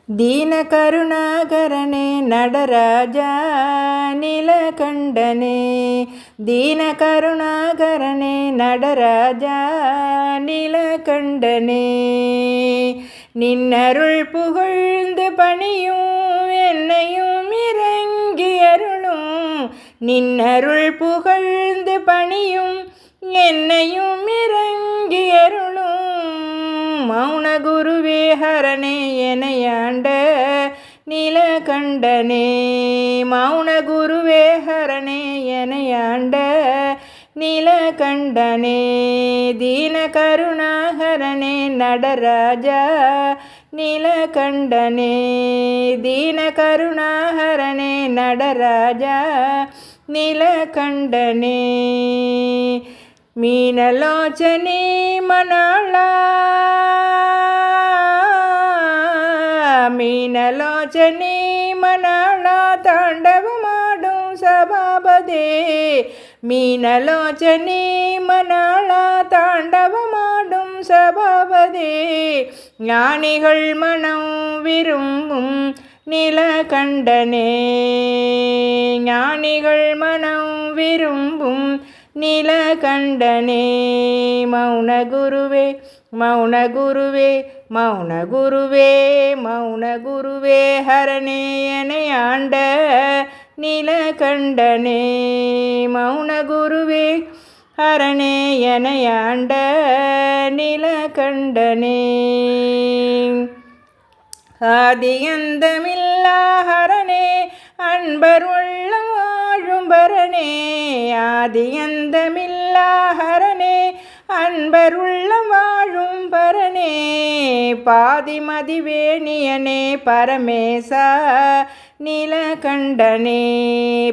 ದೀನ ಕರುಣಾಕರನೇ நடராஜ நீலகண்டனே ದೀನ கருணாகரனே நடராஜ நீலகண்டனே நின்னருள் புகழ்ந்து பணியும் என்னையும் இறங்கி அருளும் நின்னருள் புகழ்ந்து பணியும் என்னையும் இறங்கி அருளும் மௌன குருவே ஹரனே எனையாண்ட நீலகண்டனே மௌன குருவே ஹரனே எனையாண்ட நீலகண்டனே தீன கருணாகரனே நடராஜ நீலகண்டனே தீன கருணாகரனே நடராஜ நீலகண்டனே மீனலோச்சனே மணாளா மீனலோச்சனே மணாளா தாண்டவமாடும் சபாபதே மீனலோச்சனே மணாளா தாண்டவமாடும் சபாபதே ஞானிகள் மனம் விரும்பும் நீலகண்டனே ஞானிகள் மனம் விரும்பும் நீலகண்டனே மௌன குருவே மௌன குருவே மௌன குருவே மௌன குருவே ஹரனே எனையாண்ட நீலகண்டனே மௌன குருவே ஹரனே எனையாண்ட நீலகண்டனே ஆதியந்தமில்லா ஹரனே அன்பர் உள்ளம் வாழும் பரனே ஆதியந்தமில்லா ஹரனே அன்பர் உள்ளம் வாழும் பரனே பாதிமதிவேணியனே பரமேசா நீலகண்டனே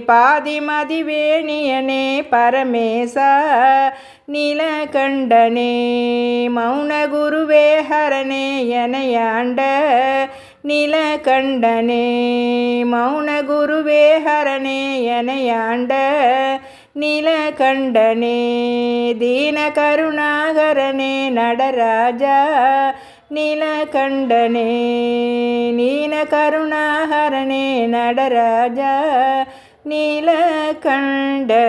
பாதிமதிவேணியனே பரமேசா நீலகண்டனே மௌன குருவே ஹரனே எனையாண்ட நீலகண்டனே மௌன குருவே ஹரனே எனையாண்ட நீலகண்டனே தீன கருணாகரனே நடராஜ நீலகண்டனே நீன கருணாகரனே நடராஜ நீலகண்டனே